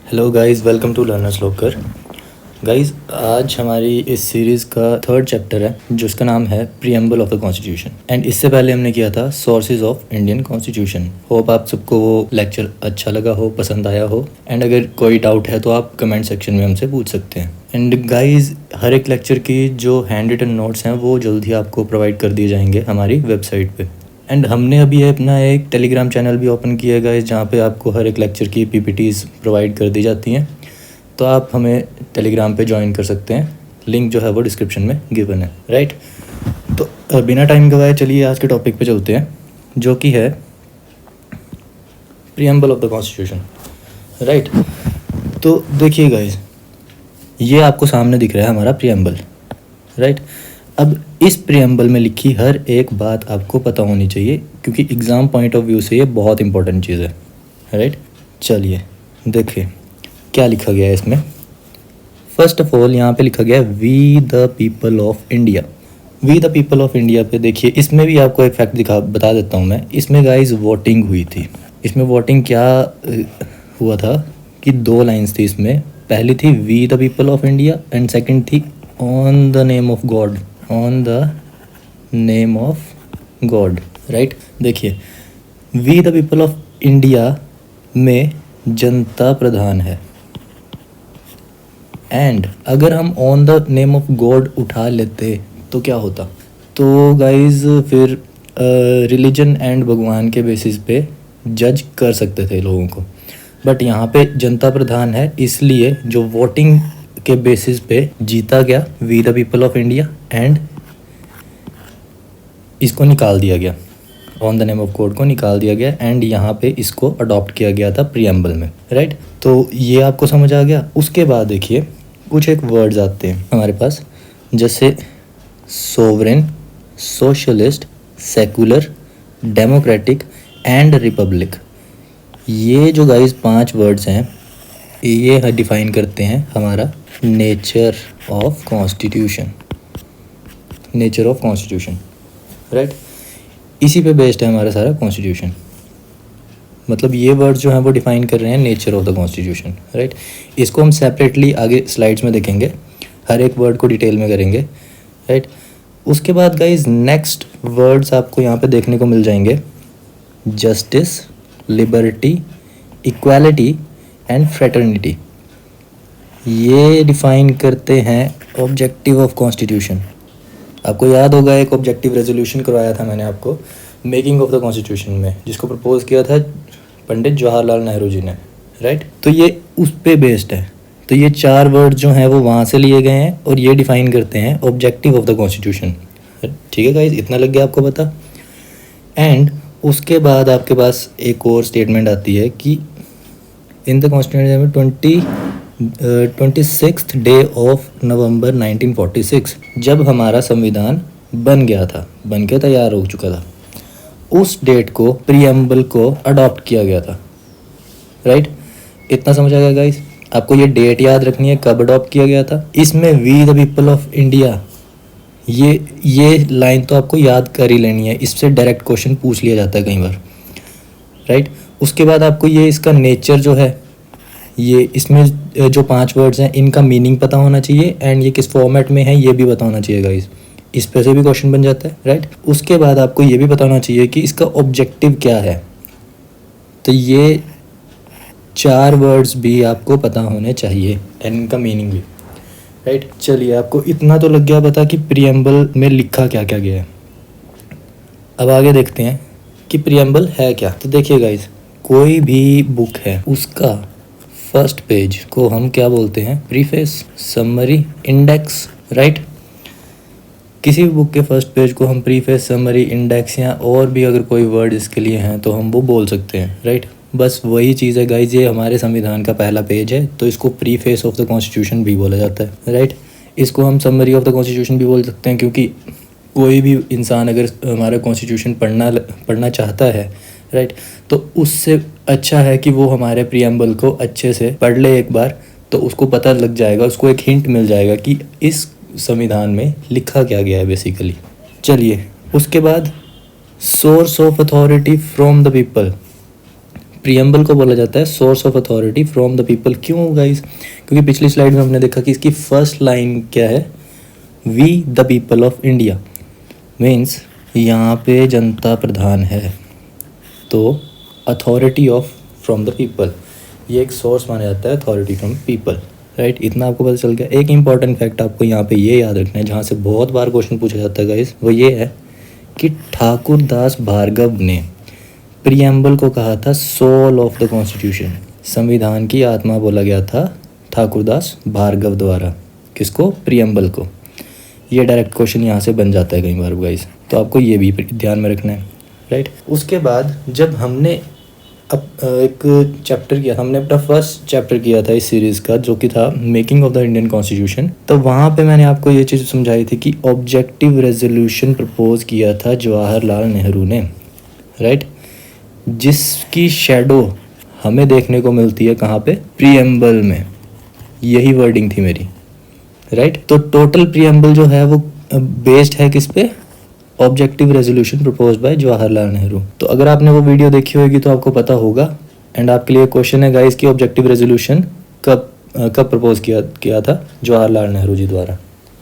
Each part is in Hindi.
Hello guys, welcome to Learners Locker. Guys, आज हमारी इस सीरीज़ का थर्ड चैप्टर है जिसका नाम है preamble of the constitution. And इससे पहले हमने किया था sources of Indian constitution. Hope आप सबको वो लेक्चर अच्छा लगा हो, पसंद आया हो। एंड अगर कोई डाउट है तो आप कमेंट सेक्शन में हमसे पूछ सकते हैं। एंड गाइस, हर एक लेक्चर की जो हैंड रिटन नोट्स हैं वो जल्द ही आपको प्रोवाइड कर दिए जाएंगे हमारी वेबसाइट पे। एंड हमने अभी अपना एक टेलीग्राम चैनल भी ओपन किया है गाइस, जहाँ पे आपको हर एक लेक्चर की पीपीटीज प्रोवाइड कर दी जाती हैं। तो आप हमें टेलीग्राम पे ज्वाइन कर सकते हैं। लिंक जो है वो डिस्क्रिप्शन में गिवन है, राइट। तो बिना टाइम गवाए चलिए आज के टॉपिक पे चलते हैं, जो कि है preamble of the constitution, right. तो देखिए गाइस, ये आपको सामने दिख रहा है हमारा प्रीएम्बल, राइट। अब इस प्रीएम्बल में लिखी हर एक बात आपको पता होनी चाहिए, क्योंकि एग्ज़ाम पॉइंट ऑफ व्यू से ये बहुत इंपॉर्टेंट चीज़ है, राइट। चलिए देखिए क्या लिखा गया है इसमें। फर्स्ट ऑफ ऑल यहाँ पे लिखा गया है we the people of India. We the people of India पे देखिए, इसमें भी आपको एक फैक्ट बता देता हूँ मैं। इसमें गाइस वोटिंग हुई थी। इसमें वोटिंग क्या हुआ था कि दो लाइन्स थी इसमें। पहली थी we the people of India and second थी on the name of God, on the name of God, right. देखिए, we the people of India में जनता प्रधान है। एंड अगर हम on the name of God उठा लेते तो क्या होता? तो गाइज फिर रिलीजन एंड भगवान के बेसिस पे जज कर सकते थे लोगों को। बट यहाँ पे जनता प्रधान है, इसलिए जो वोटिंग के बेसिस पे जीता गया we the people of India, and इसको निकाल दिया गया, on the name of God को निकाल दिया गया। एंड यहाँ पे इसको अडॉप्ट किया गया था प्रीएम्बल में, राइट। तो ये आपको समझ आ गया। उसके बाद देखिए कुछ एक वर्ड्स आते हैं हमारे पास, जैसे sovereign, socialist, secular, democratic and Republic. ये जो गाइस 5 वर्ड्स हैं, ये डिफाइन करते हैं हमारा nature of constitution, nature of constitution, right. इसी पे बेस्ड है हमारा सारा कॉन्स्टिट्यूशन। मतलब ये वर्ड जो हैं वो डिफाइन कर रहे हैं nature of the constitution, right. इसको हम सेपरेटली आगे स्लाइड्स में देखेंगे, हर एक वर्ड को डिटेल में करेंगे, राइट। उसके बाद गाइज नेक्स्ट वर्ड्स आपको यहाँ पे देखने को मिल जाएंगे justice, liberty, equality and fraternity. ये डिफाइन करते हैं ऑब्जेक्टिव ऑफ कॉन्स्टिट्यूशन। आपको याद होगा एक ऑब्जेक्टिव रेजोल्यूशन करवाया था मैंने आपको मेकिंग ऑफ द कॉन्स्टिट्यूशन में, जिसको प्रपोज किया था पंडित जवाहरलाल नेहरू जी ने, राइट। तो ये उस पे बेस्ड है। तो ये 4 वर्ड जो हैं वो वहाँ से लिए गए हैं और ये डिफाइन करते हैं ऑब्जेक्टिव ऑफ द कॉन्स्टिट्यूशन, ठीक है गाइज, इतना लग गया आपको पता। एंड उसके बाद आपके पास एक और स्टेटमेंट आती है कि in the constitution 26th day of November 1946, जब हमारा संविधान बन गया था, बन के तैयार हो चुका था, उस डेट को प्रीएम्बल को अडॉप्ट किया गया था, राइट। इतना समझ आ गया गाइस। आपको ये डेट याद रखनी है कब अडॉप्ट किया गया था। इसमें we the people of India, ये लाइन तो आपको याद कर ही लेनी है, इससे डायरेक्ट क्वेश्चन पूछ लिया जाता है कई बार, राइट। उसके बाद आपको ये इसका नेचर जो है, ये इसमें जो 5 वर्ड्स हैं इनका मीनिंग पता होना चाहिए, एंड ये किस फॉर्मेट में है ये भी पता होना चाहिए गाइस। इस पे से भी क्वेश्चन बन जाता है, राइट। उसके बाद आपको ये भी पता होना चाहिए कि इसका ऑब्जेक्टिव क्या है। तो ये 4 वर्ड्स भी आपको पता होने चाहिए, एंड इनका मीनिंग भी, राइट। चलिए, आपको इतना तो लग गया पता कि प्रीएम्बल में लिखा क्या क्या गया है। अब आगे देखते हैं कि प्रीएम्बल है क्या। तो देखिए गाइस, कोई भी बुक है उसका फर्स्ट पेज को हम क्या बोलते हैं? Preface, summary, index, right. किसी भी बुक के फर्स्ट पेज को हम प्रीफेस, समरी, इंडेक्स या और भी अगर कोई वर्ड इसके लिए हैं तो हम वो बोल सकते हैं, राइट। बस वही चीज़ है गाइज, ये हमारे संविधान का पहला पेज है तो इसको प्रीफेस ऑफ द कॉन्स्टिट्यूशन भी बोला जाता है, राइट। इसको हम समरी ऑफ द कॉन्स्टिट्यूशन भी बोल सकते हैं, क्योंकि कोई भी इंसान अगर हमारा कॉन्स्टिट्यूशन पढ़ना चाहता है, राइट, तो उससे अच्छा है कि वो हमारे प्रीएम्बल को अच्छे से पढ़ ले एक बार, तो उसको पता लग जाएगा, उसको एक हिंट मिल जाएगा कि इस संविधान में लिखा क्या गया है बेसिकली। चलिए, उसके बाद source of authority from the people. Preamble को बोला जाता है source of authority from the people. क्यों गाइस? क्योंकि पिछली स्लाइड में हमने देखा कि इसकी फर्स्ट लाइन क्या है, we the people of India, means यहाँ पे जनता प्रधान है, तो authority of from the people, ये एक सोर्स माना जाता है अथॉरिटी फ्रॉम पीपल, राइट। इतना आपको पता चल गया। एक इंपॉर्टेंट फैक्ट आपको यहाँ पे ये याद रखना है, जहाँ से बहुत बार क्वेश्चन पूछा जाता है गाइस, वो ये है कि ठाकुर दास भार्गव ने प्रियम्बल को कहा था सोल ऑफ द कॉन्स्टिट्यूशन, संविधान की आत्मा बोला गया था ठाकुर दास भार्गव द्वारा। किसको? प्रियम्बल को। ये डायरेक्ट क्वेश्चन यहाँ से बन जाता है कई बार गाइस, तो आपको ये भी ध्यान में रखना है, राइट। उसके बाद जब हमने अब एक चैप्टर किया, हमने अपना फर्स्ट चैप्टर किया था इस सीरीज़ का, जो कि था making of the Indian constitution, तो वहाँ पे मैंने आपको ये चीज़ समझाई थी कि ऑब्जेक्टिव रेजोल्यूशन प्रपोज किया था जवाहरलाल नेहरू ने, राइट, जिसकी शेडो हमें देखने को मिलती है कहाँ पे? प्रियम्बल में। यही वर्डिंग थी मेरी, राइट। तो टोटल प्रियम्बल जो है वो बेस्ड है किस पे? Objective resolution proposed by Jawaharlal Nehru. तो अगर आपने वो वीडियो देखी होगी तो आपको पता होगा। एंड आपके लिए क्वेश्चन है गाइस कि ऑब्जेक्टिव रेजोल्यूशन कब प्रपोज किया था जवाहरलाल नेहरू जी द्वारा,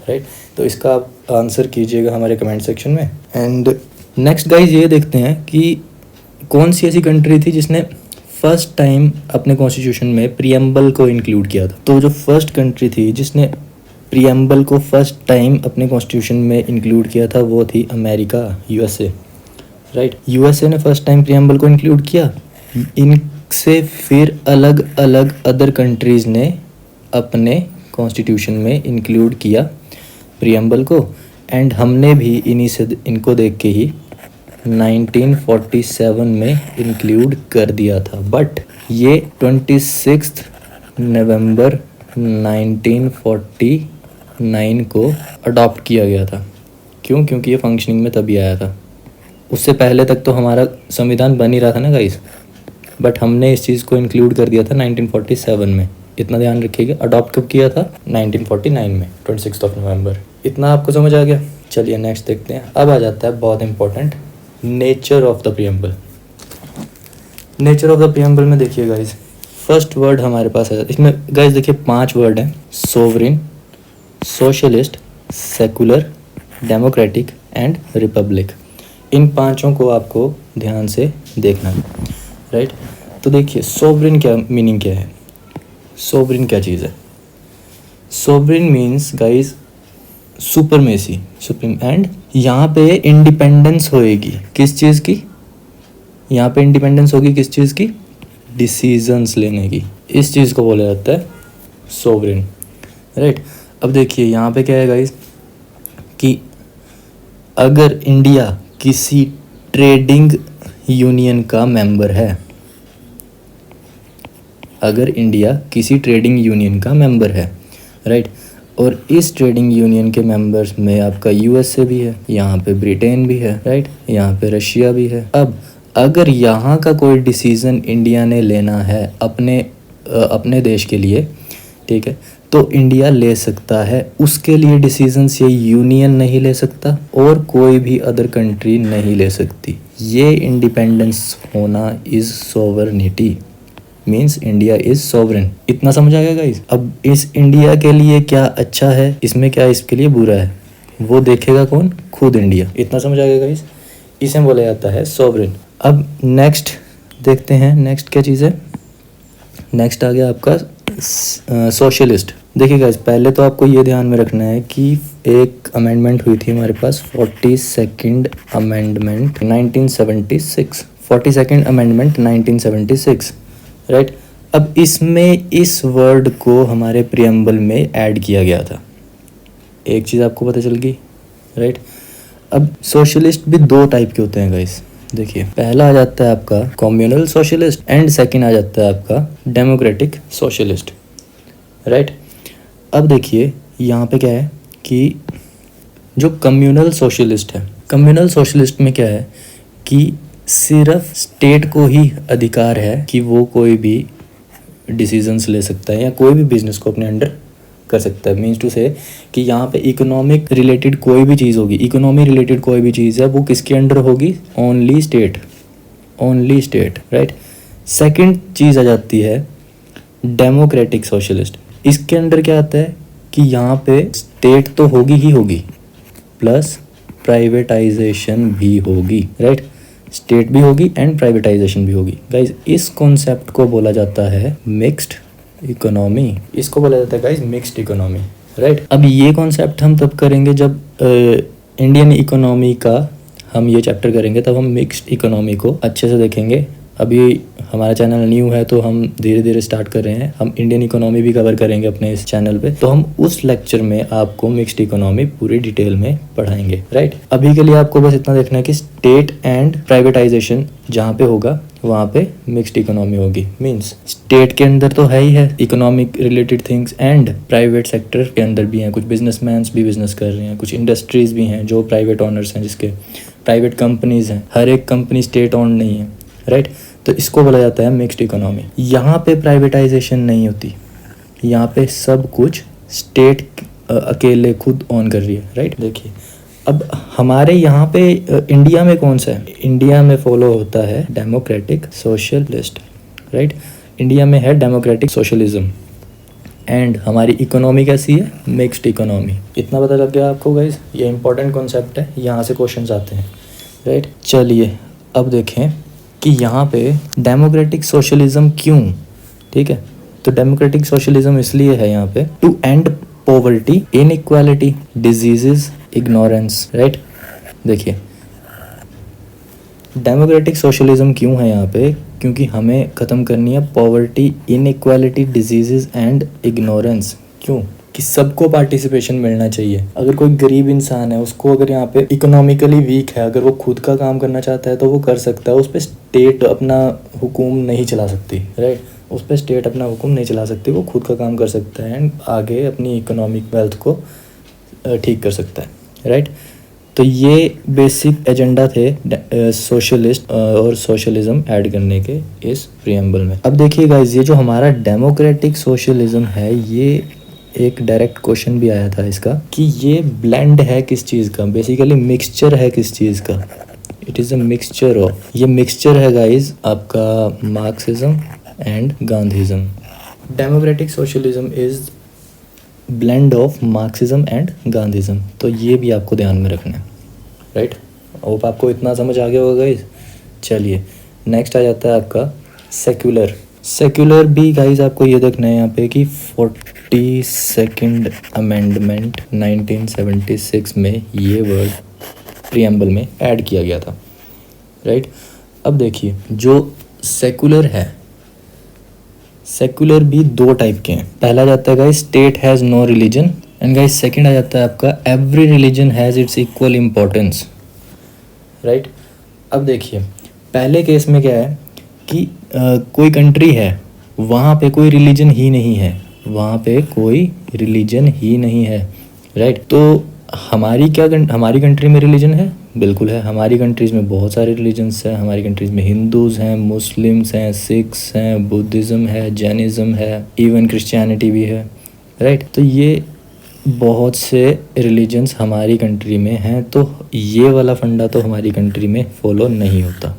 राइट। तो इसका आप आंसर कीजिएगा हमारे कमेंट सेक्शन में। एंड नेक्स्ट गाइस ये देखते हैं कि कौन सी ऐसी कंट्री थी जिसने फर्स्ट टाइम अपने कॉन्स्टिट्यूशन में प्रियम्बल को इंक्लूड किया था। तो जो फर्स्ट कंट्री थी जिसने प्रियम्बल को फर्स्ट टाइम अपने कॉन्स्टिट्यूशन में इंक्लूड किया था वो थी अमेरिका, यूएसए, राइट। यूएसए ने फर्स्ट टाइम प्रियम्बल को इंक्लूड किया। इनसे फिर अलग अलग अदर कंट्रीज़ ने अपने कॉन्स्टिट्यूशन में इंक्लूड किया प्रियम्बल को। एंड हमने भी इन्हीं से इनको देख के ही 1947 में इंक्लूड कर दिया था। बट ये 26 नवंबर 1949 को अडॉप्ट किया गया था। क्यों? क्योंकि ये फंक्शनिंग में तभी आया था। उससे पहले तक तो हमारा संविधान बन ही रहा था ना गाइस, बट हमने इस चीज़ को इंक्लूड कर दिया था 1947 में। इतना ध्यान रखिएगा। अडॉप्ट कब किया था? 1949 में, 26 नवंबर। इतना आपको समझ आ गया? चलिए नेक्स्ट देखते हैं। अब आ जाता है बहुत important, nature of the preamble. Nature of the preamble में देखिए गाइस, फर्स्ट वर्ड हमारे पास है। इसमें गाइस देखिए 5 वर्ड हैं, sovereign, socialist, secular, democratic and republic. इन पांचों को आपको ध्यान से देखना है, राइट। तो देखिए सोवरिन क्या मीनिंग क्या है? सोवरिन क्या चीज़ है? Sovereign means guys supremacy, supreme. And यहाँ पे इंडिपेंडेंस होएगी किस चीज़ की? यहाँ पे इंडिपेंडेंस होगी किस चीज़ की? डिसीजंस लेने की। इस चीज़ को बोला जाता है सोवरिन, राइट। अब देखिए यहाँ पे क्या है गाइस कि अगर इंडिया किसी ट्रेडिंग यूनियन का मेंबर है, अगर इंडिया किसी ट्रेडिंग यूनियन का मेंबर है, राइट, और इस ट्रेडिंग यूनियन के मेंबर्स में आपका यूएसए भी है, यहाँ पे ब्रिटेन भी है, राइट, यहाँ पे रशिया भी है। अब अगर यहाँ का कोई डिसीज़न इंडिया ने लेना है अपने देश के लिए, ठीक है, तो इंडिया ले सकता है। उसके लिए डिसीजंस ये यूनियन नहीं ले सकता और कोई भी अदर कंट्री नहीं ले सकती। ये इंडिपेंडेंस होना is sovereignty, means India is sovereign. इतना समझ आ गया गाइस? अब इस इंडिया के लिए क्या अच्छा है, इसमें क्या इसके लिए बुरा है, वो देखेगा कौन? खुद इंडिया। इतना समझ आ गया गाइस? इसे बोला जाता है सोवरेन। अब नेक्स्ट देखते हैं, नेक्स्ट क्या चीज़ है? नेक्स्ट आ गया आपका सोशलिस्ट। देखिए गाइस, पहले तो आपको ये ध्यान में रखना है कि एक अमेंडमेंट हुई थी हमारे पास, 42nd amendment 1976, 42nd amendment 1976, right. अब इसमें इस वर्ड को हमारे प्रियम्बल में ऐड किया गया था। एक चीज़ आपको पता चल गई, राइट। अब सोशलिस्ट भी 2 टाइप के होते हैं गाइस। देखिए पहला आ जाता है आपका कम्युनल सोशलिस्ट एंड सेकंड आ जाता है आपका डेमोक्रेटिक सोशलिस्ट, राइट। अब देखिए यहाँ पे क्या है कि जो कम्युनल सोशलिस्ट है, कम्युनल सोशलिस्ट में क्या है कि सिर्फ स्टेट को ही अधिकार है कि वो कोई भी डिसीजंस ले सकता है या कोई भी बिजनेस को अपने अंडर कर सकता है। मीन्स टू से कि यहाँ पे इकोनॉमिक रिलेटेड कोई भी चीज़ होगी, इकोनॉमी रिलेटेड कोई भी चीज़ है, वो किसके अंडर होगी? Only state, only state, right. Second चीज़ आ जाती है डेमोक्रेटिक सोशलिस्ट। इसके अंदर क्या आता है कि यहाँ पे स्टेट तो होगी ही होगी प्लस प्राइवेटाइजेशन भी होगी, राइट। स्टेट भी होगी एंड प्राइवेटाइजेशन भी होगी। गाइज इस कॉन्सेप्ट को बोला जाता है मिक्स्ड इकोनॉमी। इसको बोला जाता है गाइज मिक्स्ड इकोनॉमी, राइट। अब ये कॉन्सेप्ट हम तब करेंगे जब इंडियन इकोनॉमी का हम ये चैप्टर करेंगे, तब हम मिक्स्ड इकोनॉमी को अच्छे से देखेंगे। अभी हमारा चैनल न्यू है तो हम धीरे धीरे स्टार्ट कर रहे हैं। हम इंडियन इकोनॉमी भी कवर करेंगे अपने इस चैनल पे, तो हम उस लेक्चर में आपको मिक्स्ड इकोनॉमी पूरी डिटेल में पढ़ाएंगे, राइट। अभी के लिए आपको बस इतना देखना है कि स्टेट एंड प्राइवेटाइजेशन जहाँ पे होगा वहाँ पे मिक्स्ड इकोनॉमी होगी। मीन्स स्टेट के अंदर तो है ही है economic related things, and private sector के अंदर भी हैं। कुछ बिजनेसमैन भी बिजनेस कर रहे हैं, कुछ इंडस्ट्रीज भी हैं जो प्राइवेट ऑनर्स हैं, जिसके प्राइवेट कंपनीज हैं। हर एक कंपनी स्टेट ऑन नहीं है, राइट। तो इसको बोला जाता है मिक्स्ड इकोनॉमी। यहाँ पे प्राइवेटाइजेशन नहीं होती, यहाँ पे सब कुछ स्टेट अकेले खुद ऑन कर रही है, राइट। देखिए अब हमारे यहाँ पे इंडिया में कौन सा है? इंडिया में फॉलो होता है डेमोक्रेटिक सोशलिस्ट, राइट। इंडिया में है डेमोक्रेटिक सोशलिज्म एंड हमारी इकोनॉमी कैसी है? Mixed economy. इतना पता लग गया आपको गाइज? ये इंपॉर्टेंट कॉन्सेप्ट है, यहाँ से क्वेश्चंस आते हैं, राइट। चलिए अब देखें कि यहाँ पे डेमोक्रेटिक सोशलिज्म क्यों, ठीक है। तो डेमोक्रेटिक सोशलिज्म इसलिए है यहाँ पे to end poverty, inequality, diseases, ignorance, right. देखिए डेमोक्रेटिक सोशलिज्म क्यों है यहाँ पे? क्योंकि हमें ख़त्म करनी है poverty, inequality, diseases and ignorance. क्यों? कि सबको पार्टिसिपेशन मिलना चाहिए। अगर कोई गरीब इंसान है, उसको अगर यहाँ पे इकोनॉमिकली वीक है, अगर वो खुद का काम करना चाहता है तो वो कर सकता है। उस पर स्टेट अपना हुकूम नहीं चला सकती, राइट। उस पर स्टेट अपना हुक्म नहीं चला सकती, वो खुद का काम कर सकता है एंड आगे अपनी इकोनॉमिक वेल्थ को ठीक कर सकता है, राइट। तो ये बेसिक एजेंडा थे सोशलिस्ट और सोशलिज्म ऐड करने के इस प्रीएम्बल में। अब देखिए गाइस, ये जो हमारा डेमोक्रेटिक सोशलिज्म है, ये एक डायरेक्ट क्वेश्चन भी आया था इसका कि ये ब्लेंड है किस चीज़ का? बेसिकली मिक्सचर है किस चीज़ का? It is a mixture of, ये मिक्सचर है गाइस आपका Marxism and Gandhism. Democratic socialism is blend of Marxism and Gandhism. तो ये भी आपको ध्यान में रखना है, राइट। होप आपको इतना समझ आ गया होगा गाइस। चलिए नेक्स्ट आ जाता है आपका सेक्युलर। सेक्युलर भी गाइस आपको ये देखना है यहाँ पे कि 42nd अमेंडमेंट 1976 में ये वर्ड प्रीएम्बल में ऐड किया गया था, राइट। अब देखिए जो सेक्युलर है, सेक्युलर भी दो टाइप के हैं। पहला जाता है guys state has no religion, and guys second आ जाता है आपका every religion has its equal importance, right. अब देखिए पहले केस में क्या है कि कोई कंट्री है, वहाँ पे कोई रिलीजन ही नहीं है, वहाँ पे कोई रिलीजन ही नहीं है, राइट। तो हमारी कंट्री में रिलीजन है? बिल्कुल है। हमारी कंट्रीज़ में बहुत सारे रिलीजन्स हैं। हमारी कंट्रीज़ में हिंदूज़ हैं, मुस्लिम्स हैं, सिख्स हैं, बुद्धिज़्म है, जैनिज़्म है, इवन क्रिश्चियनिटी भी है, राइट। तो ये बहुत से रिलीजन्स हमारी कंट्री में हैं। तो ये वाला फंडा तो हमारी कंट्री में फॉलो नहीं होता।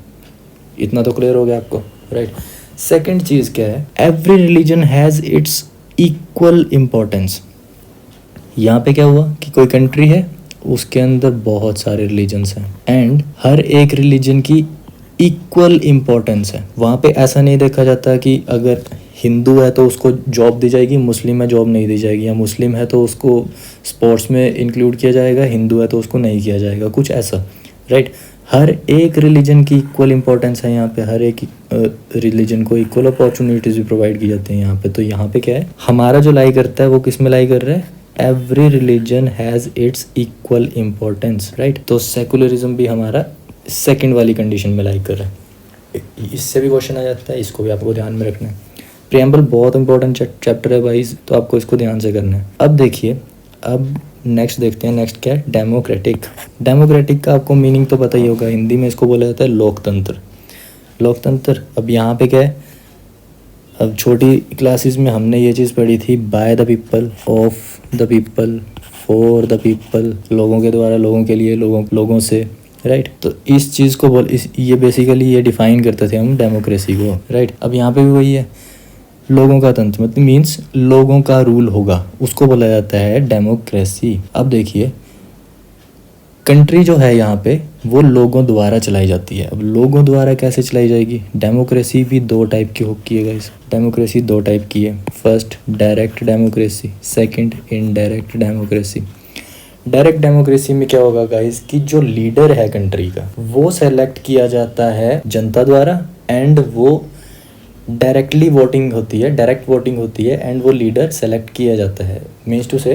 इतना तो क्लियर हो गया आपको, राइट। सेकंड चीज़ क्या है? Every religion has its equal importance. यहाँ पे क्या हुआ कि कोई कंट्री है, उसके अंदर बहुत सारे रिलीजन्स हैं एंड हर एक रिलीजन की इक्वल इम्पोर्टेंस है। वहाँ पे ऐसा नहीं देखा जाता कि अगर हिंदू है तो उसको जॉब दी जाएगी, मुस्लिम में जॉब नहीं दी जाएगी, या मुस्लिम है तो उसको स्पोर्ट्स में इंक्लूड किया जाएगा, हिंदू है तो उसको नहीं किया जाएगा, कुछ ऐसा, राइट। हर एक रिलीजन की इक्वल इम्पोर्टेंस है यहाँ पे। हर एक रिलीजन को इक्वल अपॉर्चुनिटीज़ भी प्रोवाइड की जाती हैं यहाँ पे। तो यहाँ पे क्या है, हमारा जो लाई करता है वो किस में लाई कर रहा है? Every religion has its equal importance, right. तो सेकुलरिज्म भी हमारा सेकंड वाली कंडीशन में लाई कर रहा है। इससे भी क्वेश्चन आ जाता है, इसको भी आपको ध्यान में रखना है। प्रीएम्बल बहुत इंपॉर्टेंट चैप्टर है भाई, तो आपको इसको ध्यान से करना है। अब देखिए, अब नेक्स्ट देखते हैं। नेक्स्ट क्या है? डेमोक्रेटिक। डेमोक्रेटिक का आपको मीनिंग तो पता ही होगा, हिंदी में इसको बोला जाता है लोकतंत्र। लोकतंत्र। अब यहाँ पे क्या है, अब छोटी क्लासेस में हमने ये चीज़ पढ़ी थी, by the people, of the people, for the people, लोगों के द्वारा, लोगों के लिए, लोगों से, राइट। तो इस चीज़ को ये बेसिकली ये डिफाइन करते थे हम डेमोक्रेसी को, राइट। अब यहाँ पे भी वही है, लोगों का तंत्र मतलब मीन्स लोगों का रूल होगा, उसको बोला जाता है डेमोक्रेसी। अब देखिए कंट्री जो है यहाँ पे वो लोगों द्वारा चलाई जाती है। अब लोगों द्वारा कैसे चलाई जाएगी? डेमोक्रेसी भी दो टाइप की है गाइस। डेमोक्रेसी दो टाइप की है, first direct democracy, second indirect democracy. Direct democracy में क्या होगा गाइस कि जो लीडर है कंट्री का वो सेलेक्ट किया जाता है जनता द्वारा एंड वो डायरेक्टली वोटिंग होती है, डायरेक्ट वोटिंग होती है एंड वो लीडर सेलेक्ट किया जाता है। मीन्स टू से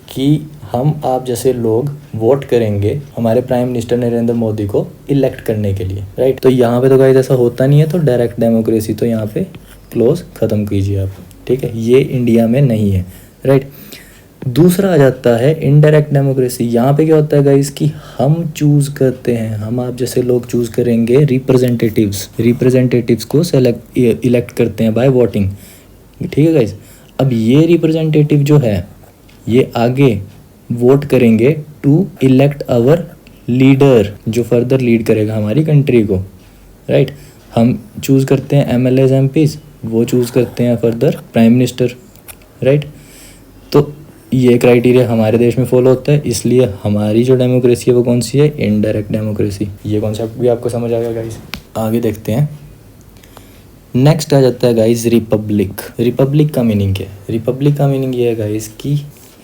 कि हम आप जैसे लोग वोट करेंगे हमारे प्राइम मिनिस्टर नरेंद्र मोदी को इलेक्ट करने के लिए, राइट। तो यहाँ पे तो गाइस ऐसा होता नहीं है, तो डायरेक्ट डेमोक्रेसी तो यहाँ पे क्लोज ख़त्म कीजिए आप, ठीक है, ये इंडिया में नहीं है, राइट। दूसरा आ जाता है इनडायरेक्ट डेमोक्रेसी। यहाँ पे क्या होता है गाइस कि हम चूज़ करते हैं, हम आप जैसे लोग चूज़ करेंगे रिप्रेजेंटेटिव्स को इलेक्ट करते हैं बाय वोटिंग, ठीक है गाइस। अब ये रिप्रेजेंटेटिव जो है ये आगे वोट करेंगे टू इलेक्ट आवर लीडर जो फर्दर लीड करेगा हमारी कंट्री को, राइट। हम चूज़ करते हैं MLAs MPs, वो चूज़ करते हैं फर्दर प्राइम मिनिस्टर, राइट। तो ये क्राइटेरिया हमारे देश में फॉलो होता है, इसलिए हमारी जो डेमोक्रेसी है वो कौन सी है? Indirect democracy. ये कॉन्सेप्ट भी आपको समझ आ गया गाइस। आगे देखते हैं। नेक्स्ट आ जाता है गाइस रिपब्लिक। रिपब्लिक का मीनिंग क्या है? रिपब्लिक का मीनिंग ये है गाइस कि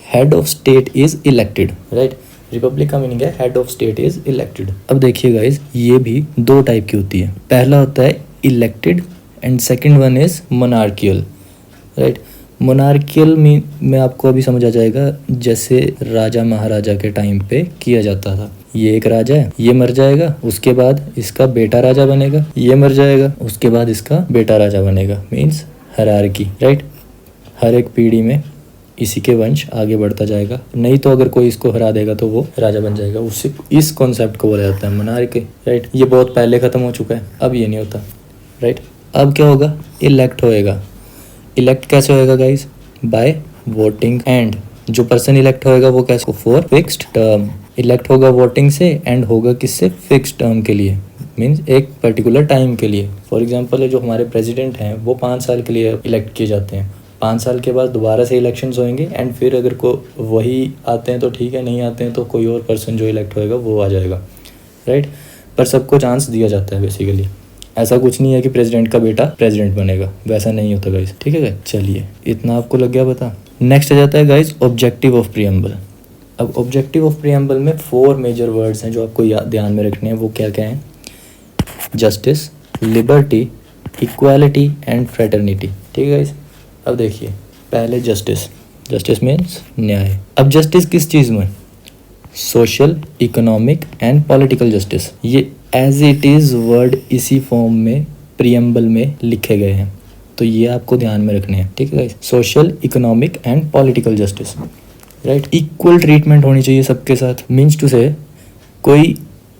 head of state is elected, right. Republic का मीनिंग है head of state is elected. अब देखिए गाइस ये भी दो टाइप की होती है, पहला होता है elected and second one is monarchial, right. Monarchial में आपको अभी समझ आ जाएगा, जैसे राजा महाराजा के टाइम पे किया जाता था। ये एक राजा है, ये मर जाएगा, उसके बाद इसका बेटा राजा बनेगा, ये मर जाएगा, उसके बाद इसका बेटा राजा बनेगा, मीन्स हायरार्की, राइट। हर एक पीढ़ी में इसी के वंश आगे बढ़ता जाएगा, नहीं तो अगर कोई इसको हरा देगा तो वो राजा बन जाएगा, उससे इस कॉन्सेप्ट को बोला जाता है मोनार्की, राइट। ये बहुत पहले ख़त्म हो चुका है, अब ये नहीं होता, राइट। अब क्या होगा? इलेक्ट होएगा। इलेक्ट कैसे होएगा गाइस? बाय वोटिंग एंड जो पर्सन इलेक्ट होएगा वो कैसे? For fixed term. इलेक्ट होगा वोटिंग से एंड होगा किससे? फिक्स्ड टर्म के लिए, मीन्स एक पर्टिकुलर टाइम के लिए। फॉर एग्जांपल जो हमारे प्रेसिडेंट हैं वो 5 साल के लिए इलेक्ट किए जाते हैं, 5 साल के बाद दोबारा से इलेक्शंस होंगे एंड फिर अगर को वही आते हैं तो ठीक है, नहीं आते हैं तो कोई और पर्सन जो इलेक्ट होएगा वो आ जाएगा, राइट। पर सबको चांस दिया जाता है बेसिकली, ऐसा कुछ नहीं है कि प्रेसिडेंट का बेटा प्रेसिडेंट बनेगा, वैसा नहीं होता गाइस, ठीक है। चलिए इतना आपको लग गया पता। नेक्स्ट आ जाता है गाइस ऑब्जेक्टिव ऑफ प्रीएम्बल। अब ऑब्जेक्टिव ऑफ प्रीएम्बल में 4 मेजर वर्ड्स हैं जो आपको ध्यान में रखने हैं। वो क्या क्या हैं? Justice, liberty, equality and fraternity, ठीक है गाइस। अब देखिए पहले जस्टिस। जस्टिस मीन्स न्याय। अब जस्टिस किस चीज़ में? Social, economic and political justice. ये एज इट इज़ वर्ड इसी फॉर्म में प्रीएम्बल में लिखे गए हैं, तो ये आपको ध्यान में रखने हैं, ठीक है guys. Social, economic and political justice, right. Equal treatment होनी चाहिए सबके साथ, मीन्स टू से कोई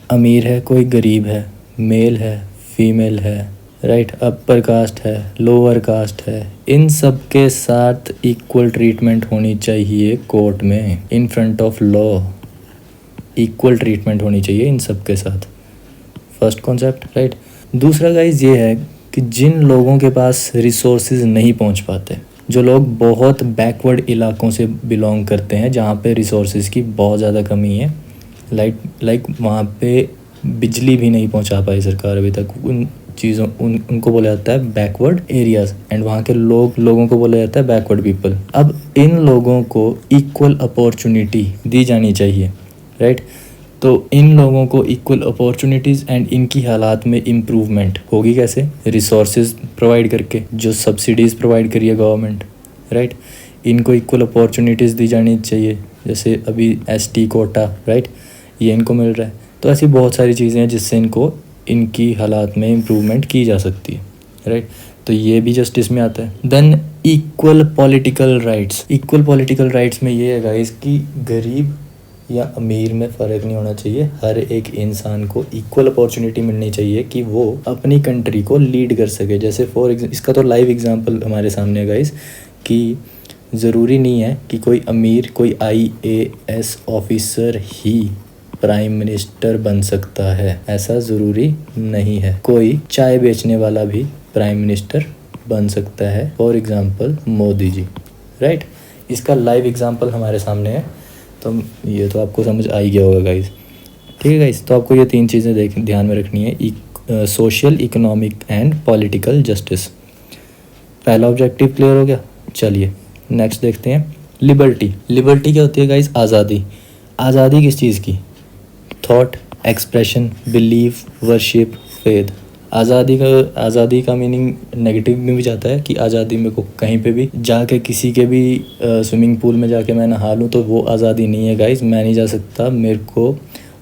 अमीर है, कोई गरीब है, मेल है, फीमेल है, राइट, अपर कास्ट है, लोअर कास्ट है, इन सब के साथ इक्वल ट्रीटमेंट होनी चाहिए कोर्ट में, in front of law equal treatment होनी चाहिए इन सब के साथ। First concept, right. दूसरा गाइज ये है कि जिन लोगों के पास रिसोर्सेज नहीं पहुंच पाते, जो लोग बहुत बैकवर्ड इलाकों से बिलोंग करते हैं जहाँ पे रिसोर्सेज की बहुत ज़्यादा कमी है, लाइक वहाँ पे बिजली भी नहीं पहुँचा पाई सरकार अभी तक, उन चीज़ों उनको बोला जाता है बैकवर्ड एरियाज एंड वहाँ के लोगों को बोला जाता है बैकवर्ड पीपल। अब इन लोगों को इक्वल अपॉर्चुनिटी दी जानी चाहिए, राइट। तो इन लोगों को इक्वल अपॉर्चुनिटीज़ एंड इनकी हालात में इम्प्रूवमेंट होगी कैसे? रिसोर्सेज प्रोवाइड करके, जो सब्सिडीज़ प्रोवाइड करिए गवर्नमेंट, राइट। इनको इक्वल अपॉर्चुनिटीज़ दी जानी चाहिए, जैसे अभी ST कोटा, राइट, ये इनको मिल रहा है। तो ऐसी बहुत सारी चीज़ें हैं जिससे इनको इनकी हालात में इम्प्रूवमेंट की जा सकती है, राइट। तो ये भी जस्टिस में आता है। Than equal political rights. Equal political rights में ये है गाइस कि गरीब या अमीर में फ़र्क नहीं होना चाहिए, हर एक इंसान को इक्वल अपॉर्चुनिटी मिलनी चाहिए कि वो अपनी कंट्री को लीड कर सके। जैसे इसका तो लाइव एग्जांपल हमारे सामने है गाइस कि ज़रूरी नहीं है कि कोई अमीर, कोई IAS ऑफिसर ही प्राइम मिनिस्टर बन सकता है, ऐसा ज़रूरी नहीं है। कोई चाय बेचने वाला भी प्राइम मिनिस्टर बन सकता है, for example Modi ji, right. इसका लाइव एग्जांपल हमारे सामने है, तो ये तो आपको समझ आ ही गया होगा गाइस। ठीक है गाइस, तो आपको ये 3 चीज़ें ध्यान में रखनी है, social, economic and political justice. पहला ऑब्जेक्टिव क्लियर हो गया। चलिए नेक्स्ट देखते हैं, लिबर्टी। लिबर्टी क्या होती है गाइस? आज़ादी। आज़ादी किस चीज़ की? Thought, expression, belief, worship, faith. आज़ादी का मीनिंग नेगेटिव में भी जाता है कि आज़ादी मेरे को कहीं पे भी जाके किसी के भी स्विमिंग पूल में जाके मैं नहा लूँ तो वो आज़ादी नहीं है गाइस। मैं नहीं जा सकता, मेरे को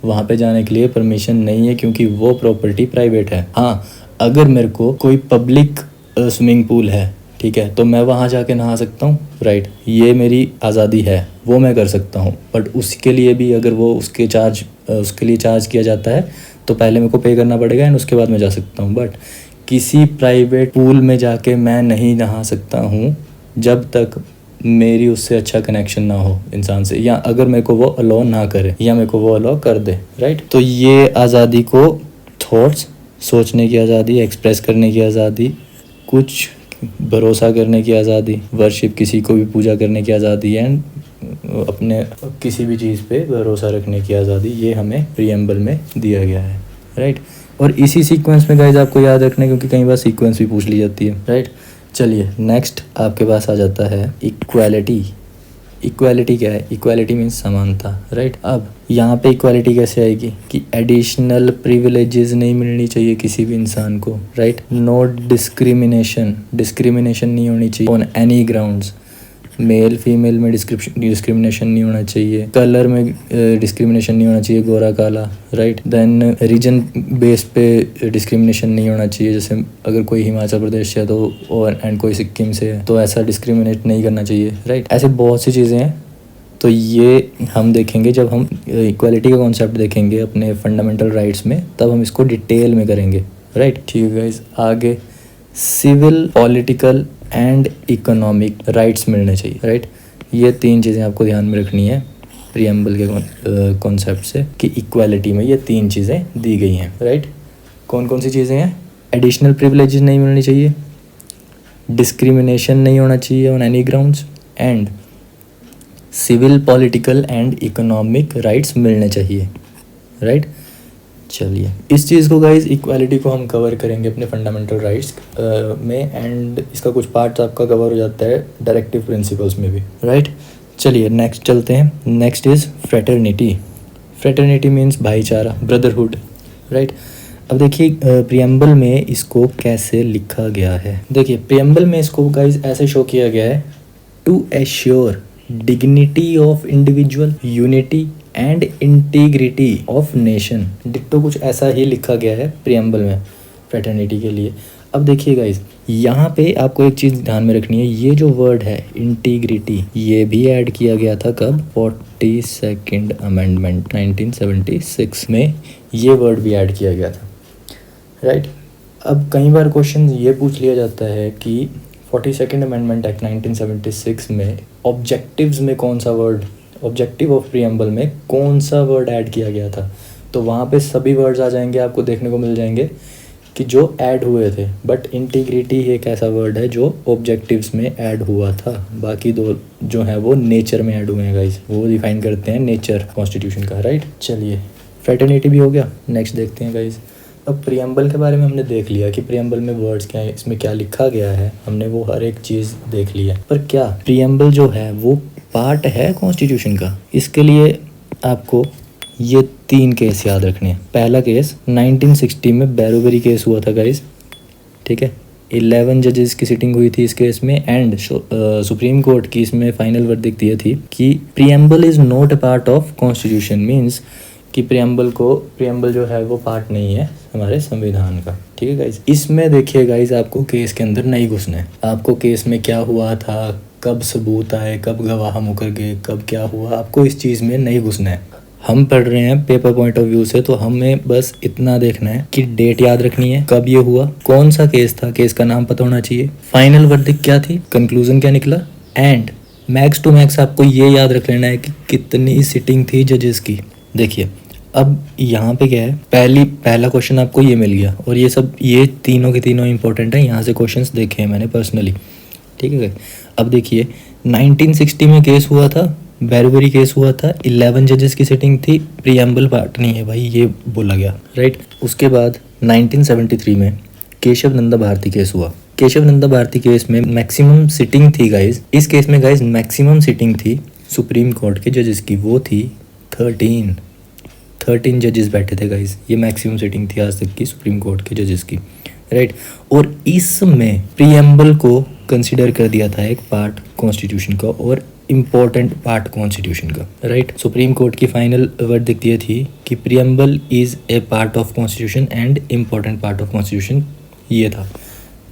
वहाँ पे जाने के लिए परमिशन नहीं है क्योंकि वो प्रॉपर्टी प्राइवेट है। हाँ, अगर मेरे को कोई पब्लिक स्विमिंग पूल है, ठीक है, तो मैं वहाँ जाके नहा सकता हूँ, राइट। ये मेरी आज़ादी है, वो मैं कर सकता हूँ। बट उसके लिए भी अगर वो उसके लिए चार्ज किया जाता है तो पहले मेरे को पे करना पड़ेगा एंड उसके बाद मैं जा सकता हूँ। बट किसी प्राइवेट पूल में जाके मैं नहीं नहा सकता हूँ जब तक मेरी उससे अच्छा कनेक्शन ना हो इंसान से, या अगर मेरे को वो अलाउ ना करे या मेरे को वो अलाउ कर दे, राइट। तो ये आज़ादी को थॉट्स, सोचने की आज़ादी, एक्सप्रेस करने की आज़ादी, कुछ भरोसा करने की आज़ादी, वर्शिप, किसी को भी पूजा करने की आज़ादी, एंड अपने किसी भी चीज़ पे भरोसा रखने की आज़ादी, ये हमें प्रीएम्बल में दिया गया है, राइट। और इसी सीक्वेंस में गाइज आपको याद रखना है क्योंकि कई बार सीक्वेंस भी पूछ ली जाती है, राइट। चलिए नेक्स्ट आपके पास आ जाता है इक्वालिटी। इक्वालिटी क्या है? इक्वालिटी मीन्स समानता, राइट। अब यहाँ पे इक्वालिटी कैसे आएगी कि एडिशनल प्रिविलेजेस नहीं मिलनी चाहिए किसी भी इंसान को, राइट। नो डिस्क्रिमिनेशन, डिस्क्रिमिनेशन नहीं होनी चाहिए on any grounds. Male female में डिस्क्रिमिनेशन नहीं होना चाहिए, कलर में डिस्क्रिमिनेशन नहीं होना चाहिए, गोरा काला, राइट। देन रीजन बेस पे डिस्क्रिमिनेशन नहीं होना चाहिए, जैसे अगर कोई हिमाचल प्रदेश से है तो और एंड कोई सिक्किम से है तो ऐसा डिस्क्रिमिनेट नहीं करना चाहिए, राइट। ऐसे बहुत सी चीज़ें हैं, तो ये हम देखेंगे जब हम इक्वालिटी का कॉन्सेप्ट देखेंगे अपने फंडामेंटल राइट्स में, तब हम इसको डिटेल में करेंगे, राइट। ठीक है गाइस, आगे civil, political and economic rights मिलने चाहिए, राइट। ये 3 चीज़ें आपको ध्यान में रखनी है प्रीएम्बल के कॉन्सेप्ट से कि इक्वालिटी में ये 3 चीज़ें दी गई हैं, राइट। कौन कौन सी चीज़ें हैं? एडिशनल प्रिविलेजेस नहीं मिलनी चाहिए, डिस्क्रिमिनेशन नहीं होना चाहिए on any grounds, and civil, political and economic rights मिलने चाहिए, राइट। चलिए इस चीज़ को गाइज, इक्वालिटी को हम कवर करेंगे अपने फंडामेंटल राइट्स में, एंड इसका कुछ पार्ट आपका कवर हो जाता है डायरेक्टिव प्रिंसिपल्स में भी, राइट। चलिए नेक्स्ट चलते हैं। Next is fraternity. Fraternity means भाईचारा, ब्रदरहुड, राइट। अब देखिए प्रीएम्बल में इसको कैसे लिखा गया है। देखिए प्रीएम्बल में इसको गाइज ऐसे शो किया गया है, to assure dignity of individual, unity and integrity of nation. Ditto कुछ ऐसा ही लिखा गया है प्रीएम्बल में फ्रेटर्निटी के लिए। अब देखिए गाइज, यहाँ पे आपको एक चीज़ ध्यान में रखनी है, ये जो वर्ड है इंटीग्रिटी, ये भी ऐड किया गया था कब? 42nd अमेंडमेंट 1976 में ये वर्ड भी ऐड किया गया था, राइट। अब कई बार क्वेश्चन ये पूछ लिया जाता है कि 42nd अमेंडमेंट एक्ट 1976 में ऑब्जेक्टिव्स में कौन सा वर्ड, ऑब्जेक्टिव ऑफ प्रीएम्बल में कौन सा वर्ड ऐड किया गया था, तो वहाँ पे सभी वर्ड्स आ जाएंगे, आपको देखने को मिल जाएंगे कि जो ऐड हुए थे। बट इंटीग्रिटी एक ऐसा वर्ड है जो ऑब्जेक्टिव्स में ऐड हुआ था, बाकी 2 जो हैं वो नेचर में ऐड हुए हैं गाइस, वो डिफाइन करते हैं नेचर कॉन्स्टिट्यूशन का, राइट। चलिए फ्रेटर्निटी भी हो गया, नेक्स्ट देखते हैं गाइस। अब प्रीएम्बल के बारे में हमने देख लिया कि प्रीएम्बल में वर्ड्स क्या है, इसमें क्या लिखा गया है, हमने वो हर एक चीज़ देख ली है। पर क्या प्रीएम्बल जो है वो पार्ट है कॉन्स्टिट्यूशन का? इसके लिए आपको ये 3 केस याद रखने हैं। पहला केस 1960 में बैरोबेरी केस हुआ था गाइस, ठीक है। 11 जजेस की सिटिंग हुई थी इस केस में, एंड सुप्रीम कोर्ट की इसमें फाइनल वर्डिक्ट ये थी कि preamble is not a part of constitution, means कि प्रीएम्बल जो है वो पार्ट नहीं है हमारे संविधान का, ठीक है गाइज। इसमें देखिए गाइज, आपको केस के अंदर नहीं घुसना है, आपको केस में क्या हुआ था, कब सबूत आए, कब गवाह मुकर गए, कब क्या हुआ, आपको इस चीज़ में नहीं घुसना है। हम पढ़ रहे हैं पेपर पॉइंट ऑफ व्यू से, तो हमें बस इतना देखना है कि डेट याद रखनी है, कब ये हुआ, कौन सा केस था, केस का नाम पता होना चाहिए, फाइनल वर्डिक्ट क्या थी, कंक्लूजन क्या निकला, एंड मैक्स टू मैक्स आपको ये याद रख लेना है कि कितनी सिटिंग थी जजेस की। देखिए अब यहाँ पे क्या है, पहला क्वेश्चन आपको ये मिल गया, और ये तीनों के तीनों इंपॉर्टेंट है, यहाँ से क्वेश्चंस देखे हैं मैंने पर्सनली, ठीक है। अब देखिए 1960 में केस हुआ था, बेरबरी केस हुआ था, 11 जजेस की सिटिंग थी, प्रीएम्बल पार्ट नहीं है भाई, ये बोला गया, राइट। उसके बाद 1973 में केशव नंदा भारती केस हुआ। केशव नंदा भारती केस में मैक्सिमम सिटिंग थी गाइज, इस केस में गाइज मैक्सिमम सिटिंग थी सुप्रीम कोर्ट के जजेस की, वो थी 13 जजेस बैठे थे गाइज, ये मैक्सिमम सिटिंग थी आज तक की सुप्रीम कोर्ट के जजेस की, राइट। और इसमें प्रीएम्बल को कंसिडर कर दिया था एक पार्ट कॉन्स्टिट्यूशन का और इम्पोर्टेंट पार्ट कॉन्स्टिट्यूशन का, राइट। सुप्रीम कोर्ट की फाइनल वर्डिक्ट ये थी कि preamble is a part of constitution and important part of constitution, ये था,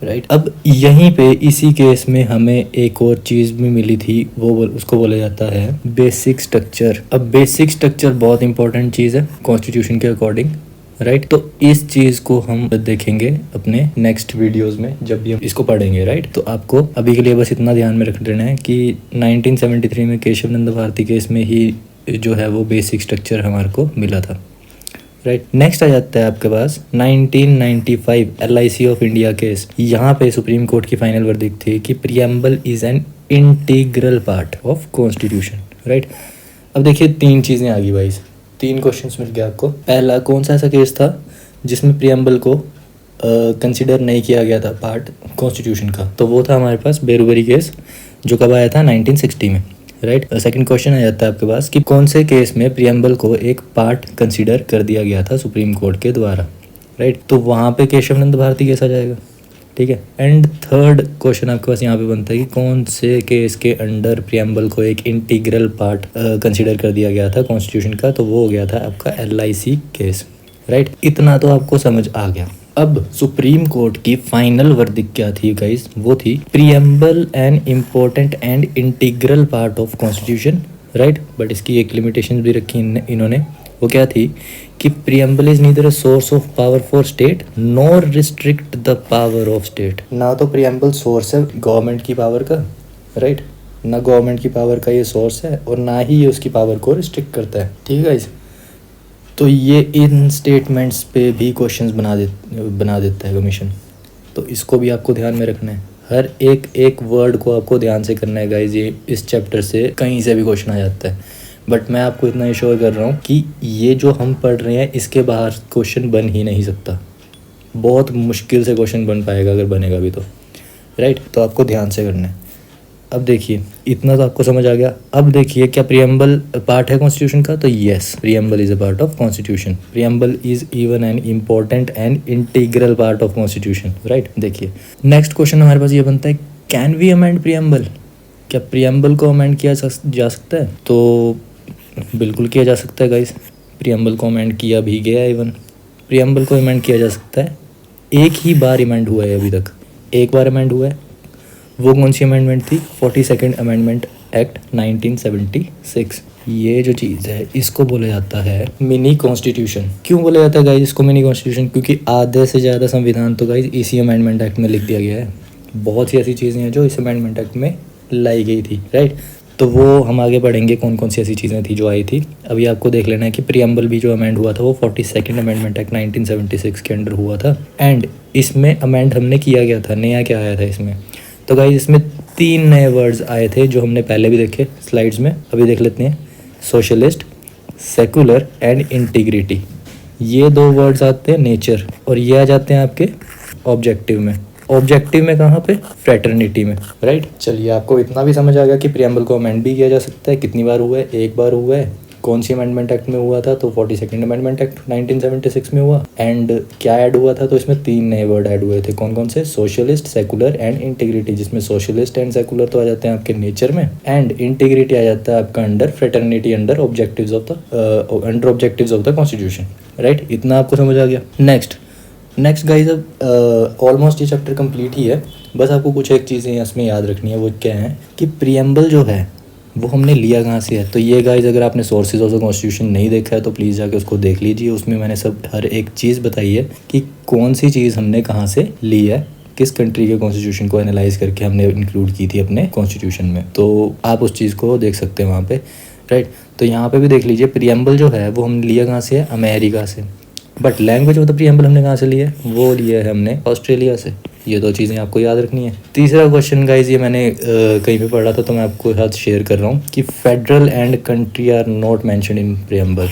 राइट। अब यहीं पे इसी केस में हमें एक और चीज़ भी मिली थी, उसको बोला जाता है बेसिक स्ट्रक्चर। अब बेसिक स्ट्रक्चर बहुत इंपॉर्टेंट चीज़ है कॉन्स्टिट्यूशन के अकॉर्डिंग, राइट। तो इस चीज़ को हम देखेंगे अपने नेक्स्ट वीडियोस में जब भी हम इसको पढ़ेंगे, राइट। तो आपको अभी के लिए बस इतना ध्यान में रख लेना है कि 1973 में केशव नंदा भारती केस में ही जो है वो बेसिक स्ट्रक्चर हमारे को मिला था, राइट। नेक्स्ट आ जाता है आपके पास 1995 LIC ऑफ इंडिया केस। यहाँ पे सुप्रीम कोर्ट की फाइनल वर्डिक्ट थी कि preamble is an integral part of constitution, right. अब देखिए 3 चीज़ें आ गई भाई, 3 क्वेश्चंस मिल गया आपको। पहला, कौन सा ऐसा केस था जिसमें प्रीएम्बल को कंसिडर नहीं किया गया था पार्ट कॉन्स्टिट्यूशन का, तो वो था हमारे पास बेरुबरी केस, जो कब आया था 1960 में, राइट। सेकंड क्वेश्चन आ जाता है आपके पास कि कौन से केस में प्रीएम्बल को एक पार्ट कंसिडर कर दिया गया था सुप्रीम कोर्ट के द्वारा, राइट। तो वहाँ पे केशव नंद भारती केस आ जाएगा, ठीक है। एंड थर्ड क्वेश्चन आपके पास यहाँ पे बनता है कि कौन से केस के अंडर प्रीएम्बल को एक इंटीग्रल पार्ट कंसिडर कर दिया गया था कॉन्स्टिट्यूशन का, तो वो हो गया था आपका LIC केस, राइट। इतना तो आपको समझ आ गया। अब सुप्रीम कोर्ट की फाइनल वर्डिक्ट क्या थी गाइस, वो थी preamble an important and integral part of constitution, right. But इसकी एक लिमिटेशन भी रखी इन्होंने, वो क्या थी कि preamble is neither a source of power for state nor restrict the power of state. ना तो प्रीएम्बल सोर्स है गवर्नमेंट की पावर का, राइट, ना गवर्नमेंट की पावर का ये सोर्स है, और ना ही ये उसकी पावर को रिस्ट्रिक्ट करता है, ठीक है गाइस। तो ये इन स्टेटमेंट्स पे भी क्वेश्चंस बना देता है कमीशन, तो इसको भी आपको ध्यान में रखना है। हर एक वर्ड को आपको ध्यान से करना है गाइस, ये इस चैप्टर से कहीं से भी क्वेश्चन आ जाता है, बट मैं आपको इतना श्योर कर रहा हूँ कि ये जो हम पढ़ रहे हैं इसके बाहर क्वेश्चन बन ही नहीं सकता, बहुत मुश्किल से क्वेश्चन बन पाएगा, अगर बनेगा भी तो, राइट। तो आपको ध्यान से करना है। अब देखिए इतना तो आपको समझ आ गया। अब देखिए क्या प्रीएम्बल पार्ट है कॉन्स्टिट्यूशन का, तो yes, preamble is a part of constitution. Preamble is even an important and integral part of constitution, right. देखिए नेक्स्ट क्वेश्चन हमारे पास ये बनता है, कैन वी अमेंड प्रीएम्बल, क्या प्रीएम्बल को अमेंड किया जा सकता है? तो बिल्कुल किया जा सकता है गाइस, प्रीएम्बल को अमेंड किया भी गया है, इवन प्रीएम्बल को अमेंड किया जा सकता है। एक ही बार अमेंड हुआ है अभी तक, एक बार अमेंड हुआ है। वो कौन सी अमेंडमेंट थी? 42nd amendment act 1976। ये जो चीज़ है इसको बोला जाता है मिनी कॉन्स्टिट्यूशन। क्यों बोला जाता है गाइज इसको मिनी कॉन्स्टिट्यूशन? क्योंकि आधे से ज़्यादा संविधान तो गाइज इसी अमेंडमेंट एक्ट में लिख दिया गया है। बहुत सी ऐसी चीज़ें हैं जो इस अमेंडमेंट एक्ट में लाई गई थी, राइट। तो वो हम आगे पढ़ेंगे कौन कौन सी ऐसी चीज़ें थी जो आई थी। अभी आपको देख लेना है कि प्रीएम्बल भी जो अमेंड हुआ था वो 42nd अमेंडमेंट एक्ट 1976 के अंडर हुआ था, एंड इसमें अमेंड हमने किया गया था। नया क्या आया था इसमें? तो गाइज इसमें 3 नए वर्ड्स आए थे जो हमने पहले भी देखे स्लाइड्स में, अभी देख लेते हैं। सोशलिस्ट, सेकुलर एंड इंटीग्रिटी, ये 2 वर्ड्स आते हैं नेचर, और ये आ जाते हैं आपके ऑब्जेक्टिव में। ऑब्जेक्टिव में कहाँ पे? फ्रेटर्निटी में, राइट। चलिए आपको इतना भी समझ आ गया कि प्रीएम्बल को अमेंड भी किया जा सकता है। कितनी बार हुआ है? एक बार हुआ है। कौन सी अमेंडमेंट एक्ट में हुआ था? तो 42nd अमेंडमेंट एक्ट 1976 में हुआ। एंड क्या ऐड हुआ था? तो इसमें 3 नए वर्ड ऐड हुए थे। कौन कौन से? सोशलिस्ट, सेकुलर एंड इंटीग्रिटी, जिसमें सोशलिस्ट एंड सेकुलर तो आ जाते हैं आपके नेचर में, एंड इंटीग्रिटी आ जाता है आपका under fraternity, under objectives of the constitution, right. इतना आपको समझ आ गया। नेक्स्ट गाइज, अब ऑलमोस्ट ये चैप्टर कंप्लीट ही है। बस आपको कुछ एक चीज़ें इसमें याद रखनी है। वो क्या है कि प्रीएम्बल जो है वो हमने लिया कहाँ से है। तो ये गाइज अगर आपने सोर्सेज ऑफ द कॉन्स्टिट्यूशन नहीं देखा है तो प्लीज़ जाके उसको देख लीजिए। उसमें मैंने हर एक चीज़ बताई है कि कौन सी चीज़ हमने कहाँ से ली है, किस कंट्री के कॉन्स्टिट्यूशन को एनालाइज करके हमने इंक्लूड की थी अपने कॉन्स्टिट्यूशन में। तो आप उस चीज़ को देख सकते हैं वहाँ पे, राइट। तो यहाँ पे भी देख लीजिए प्रीएम्बल जो है वो हमने लिया कहाँ से है, अमेरिका से, but language of the preamble हमने कहाँ से लिया है, वो लिया है हमने ऑस्ट्रेलिया से। ये दो चीज़ें आपको याद रखनी है। तीसरा क्वेश्चन गाइज, ये मैंने कहीं पे पढ़ा था तो मैं आपको साथ शेयर कर रहा हूँ कि federal and country are not mention in preamble.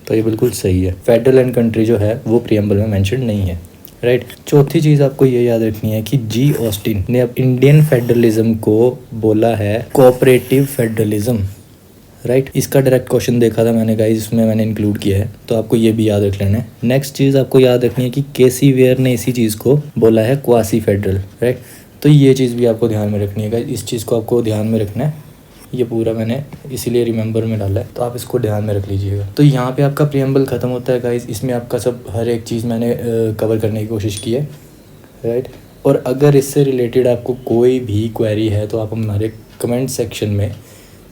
तो ये बिल्कुल सही है, फेडरल एंड कंट्री जो है वो प्रीएम्बल में मेंशन नहीं है, राइट। चौथी चीज़ आपको ये याद रखनी है कि जी ऑस्टिन ने अब इंडियन फेडरलिज्म को बोला है कोऑपरेटिव फेडरलिज्म, राइट। इसका डायरेक्ट क्वेश्चन देखा था मैंने गाइस, इसमें मैंने इंक्लूड किया है, तो आपको ये भी याद रख लेना है। नेक्स्ट चीज़ आपको याद रखनी है कि केसी वेयर ने इसी चीज़ को बोला है क्वासी फेडरल, राइट। तो ये चीज़ भी आपको ध्यान में रखनी है गाइस, इस चीज़ को आपको ध्यान में रखना है। ये पूरा मैंने इसीलिए रिमेंबर में डाला है, तो आप इसको ध्यान में रख लीजिएगा। तो यहाँ पे आपका प्रीएम्बल ख़त्म होता है गाइस, इसमें आपका सब हर एक चीज़ मैंने कवर करने की कोशिश की है, राइट। और अगर इससे रिलेटेड आपको कोई भी क्वेरी है तो आप हमारे कमेंट सेक्शन में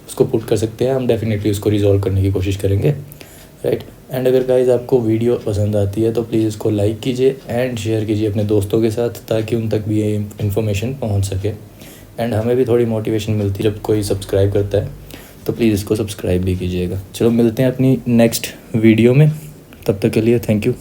उसको पुट कर सकते हैं, हम डेफिनेटली उसको रिजॉल्व करने की कोशिश करेंगे, राइट। एंड अगर गाइज आपको वीडियो पसंद आती है तो प्लीज़ इसको लाइक कीजिए एंड शेयर कीजिए अपने दोस्तों के साथ, ताकि उन तक भी ये इन्फॉर्मेशन पहुंच सके। एंड हमें भी थोड़ी मोटिवेशन मिलती है जब कोई सब्सक्राइब करता है, तो प्लीज़ इसको सब्सक्राइब भी कीजिएगा। चलो मिलते हैं अपनी नेक्स्ट वीडियो में, तब तक के लिए थैंक यू।